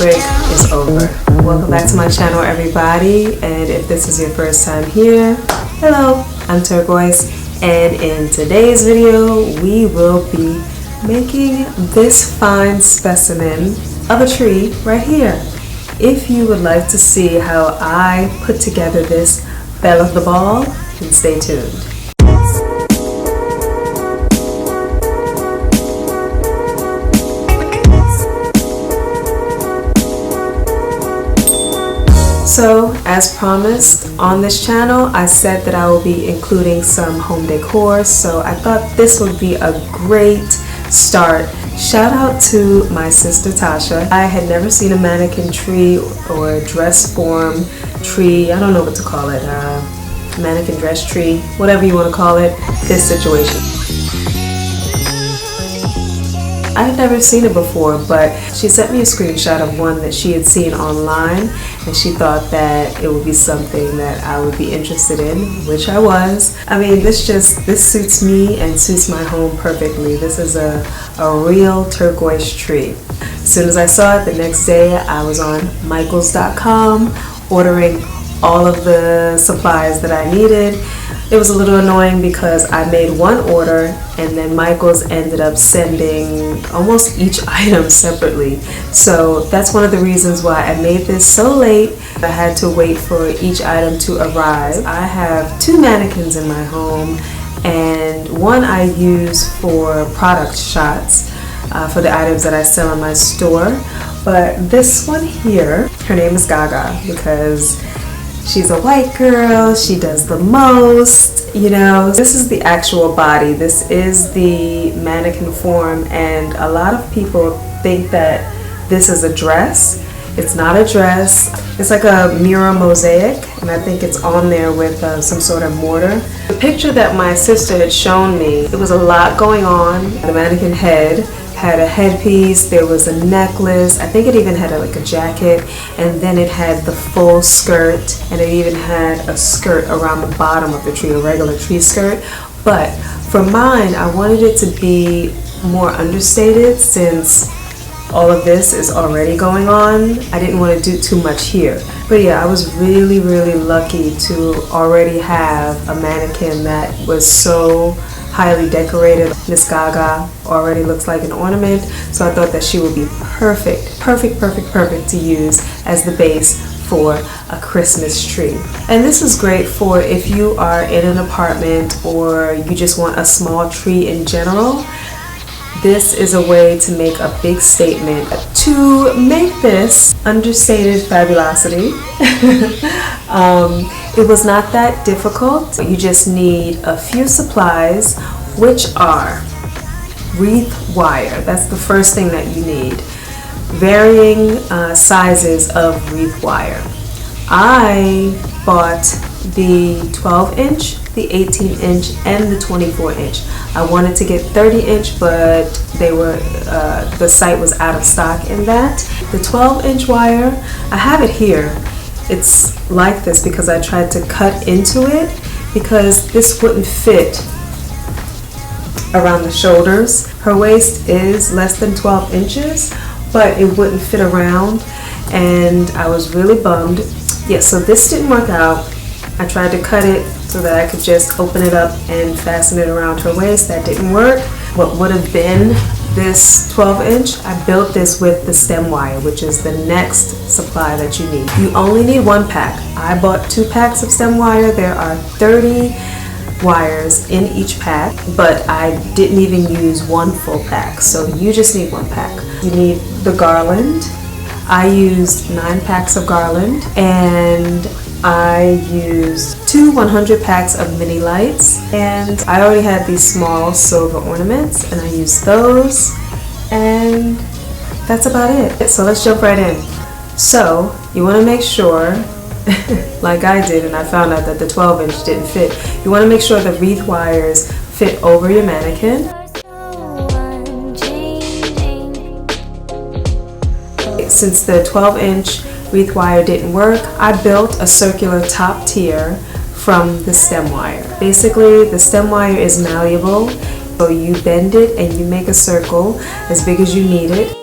heartbreak is over. Welcome back to my channel, everybody, and if this is your first time here, hello, I'm Turquoise, and in today's video we will be making this fine specimen of a tree right here. If you would like to see how I put together this belle of the ball, then stay tuned. So, as promised on this channel, I said that I will be including some home decor, so I thought this would be a great start. Shout out to my sister Tasha. I had never seen a mannequin tree or a dress form tree, I don't know what to call it, mannequin dress tree, whatever you want to call it, this situation. I had never seen it before, but she sent me a screenshot of one that she had seen online, and she thought that it would be something that I would be interested in, which I was. I mean, this suits me and suits my home perfectly. This is a real turquoise tree. As soon as I saw it, the next day I was on Michaels.com ordering all of the supplies that I needed. It was a little annoying because I made one order and then Michaels ended up sending almost each item separately. So that's one of the reasons why I made this so late. I had to wait for each item to arrive. I have two mannequins in my home, and one I use for product shots for the items that I sell in my store. But this one here, her name is Gaga because she's a white girl, she does the most, you know. This is the actual body, this is the mannequin form, and a lot of people think that this is a dress. It's not a dress, it's like a mirror mosaic, and I think it's on there with some sort of mortar. The picture that my sister had shown me, it was a lot going on. The mannequin head had a headpiece, there was a necklace, I think it even had like a jacket, and then it had the full skirt, and it even had a skirt around the bottom of the tree, a regular tree skirt. But for mine, I wanted it to be more understated since all of this is already going on. I didn't want to do too much here. But yeah, I was really lucky to already have a mannequin that was so highly decorated. Miss Gaga already looks like an ornament, so I thought that she would be perfect to use as the base for a Christmas tree. And this is great for if you are in an apartment or you just want a small tree in general. This is a way to make a big statement. To make this understated fabulosity, it was not that difficult. You just need a few supplies, which are wreath wire. That's the first thing that you need. Varying sizes of wreath wire. I bought the 12-inch, the 18-inch, and the 24-inch. I wanted to get 30-inch, but they were the site was out of stock in that. The 12-inch wire, I have it here. It's like this because I tried to cut into it because this wouldn't fit around the shoulders. Her waist is less than 12 inches, but it wouldn't fit around, and I was really bummed. Yeah, so this didn't work out. I tried to cut it so that I could just open it up and fasten it around her waist. That didn't work. What would have been this 12-inch, I built this with the stem wire, which is the next supply that you need. You only need one pack. I bought 2 packs of stem wire. There are 30 wires in each pack, but I didn't even use one full pack, so you just need 1 pack. You need the garland. I used 9 packs of garland, and I used 2 100 packs of mini lights, and I already had these small silver ornaments, and I used those, and that's about it. So let's jump right in. So you want to make sure, like I did, and I found out that the 12-inch didn't fit, you want to make sure the wreath wires fit over your mannequin. Since the 12-inch wreath wire didn't work, I built a circular top tier from the stem wire. Basically, the stem wire is malleable, so you bend it and you make a circle as big as you need it.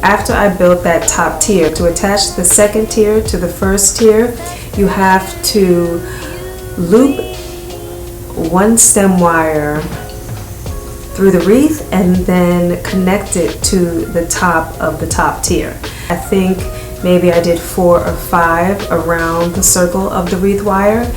after I built that top tier, to attach the second tier to the first tier, you have to loop one stem wire through the wreath and then connect it to the top of the top tier. I think maybe I did 4 or 5 around the circle of the wreath wire.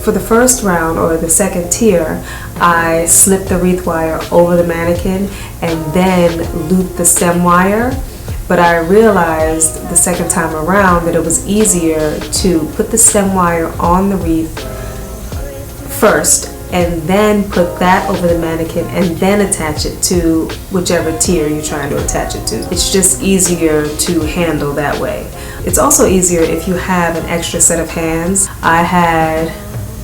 For the first round, or the second tier, I slipped the wreath wire over the mannequin and then looped the stem wire. But I realized the second time around that it was easier to put the stem wire on the wreath first and then put that over the mannequin and then attach it to whichever tier you're trying to attach it to. It's just easier to handle that way. It's also easier if you have an extra set of hands. I had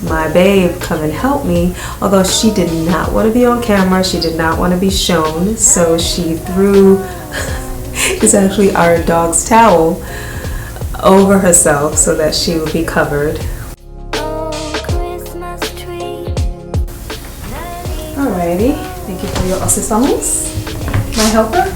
my babe come and help me, although she did not want to be on camera, she did not want to be shown, so she threw it's actually our dog's towel over herself so that she would be covered. Alrighty, thank you for your assistance, my helper.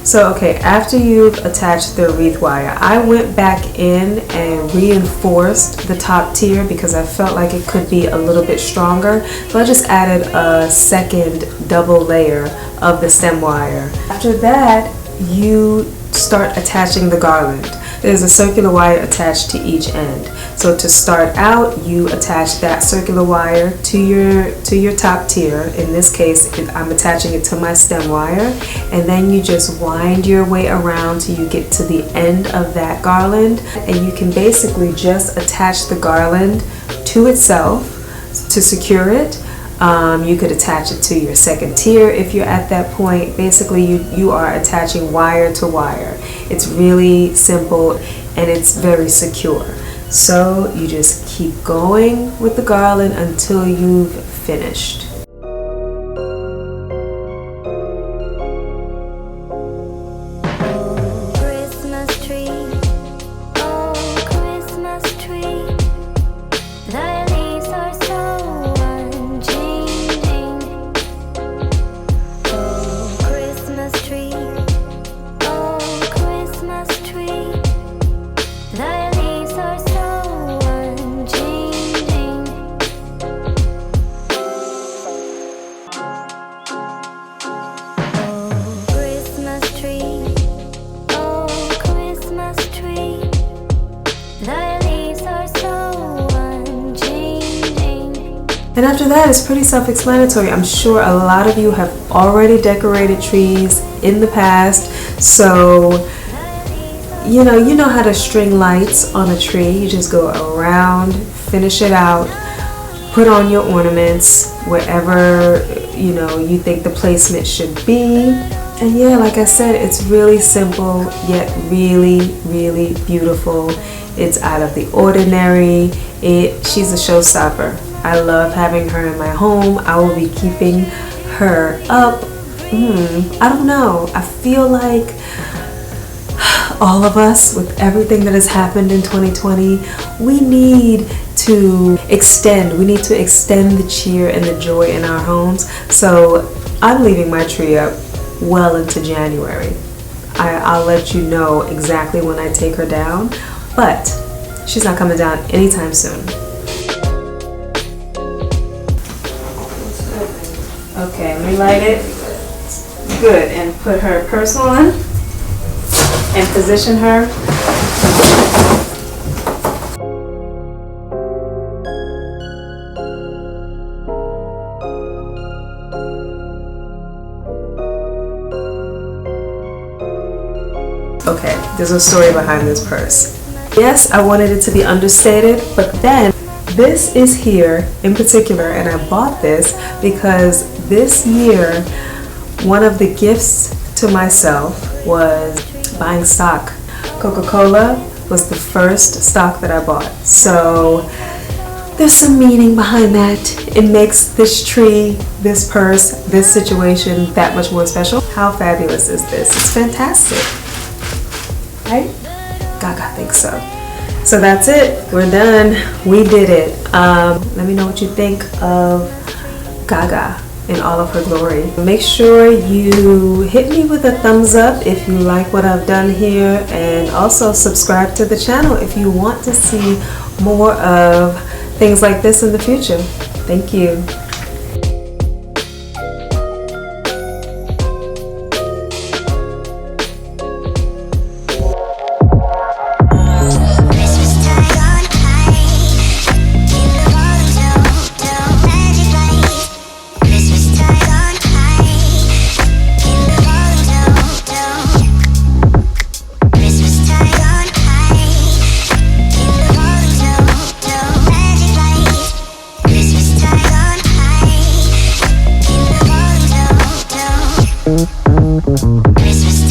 So okay, after you've attached the wreath wire, I went back in and reinforced the top tier because I felt like it could be a little bit stronger. So I just added a second double layer of the stem wire. After that, you start attaching the garland. There's a circular wire attached to each end. So to start out, you attach that circular wire to your top tier. In this case, I'm attaching it to my stem wire, and then you just wind your way around till you get to the end of that garland, and you can basically just attach the garland to itself to secure it. You could attach it to your second tier if you're at that point. Basically, you are attaching wire to wire. It's really simple and it's very secure. So you just keep going with the garland until you've finished. And after that, it's pretty self-explanatory. I'm sure a lot of you have already decorated trees in the past, so you know how to string lights on a tree. You just go around, finish it out, put on your ornaments wherever you think the placement should be. And yeah, like I said, it's really simple yet really, really beautiful. It's out of the ordinary. She's a showstopper. I love having her in my home. I will be keeping her up. I don't know. I feel like all of us, with everything that has happened in 2020, we need to extend. We need to extend the cheer and the joy in our homes. So I'm leaving my tree up well into January. I'll let you know exactly when I take her down, but she's not coming down anytime soon. Okay, let me light it. Good, and put her purse on and position her. okay, there's a story behind this purse. Yes, I wanted it to be understated, but then this is here in particular, and I bought this because this year one of the gifts to myself was buying stock. Coca-Cola was the first stock that I bought, so there's some meaning behind that. It makes this tree, this purse, this situation that much more special. How fabulous is this? It's fantastic, right? Gaga thinks so. So that's it. We're done. We did it. Let me know what you think of Gaga in all of her glory. Make sure you hit me with a thumbs up if you like what I've done here, and also subscribe to the channel if you want to see more of things like this in the future. Thank you. Christmas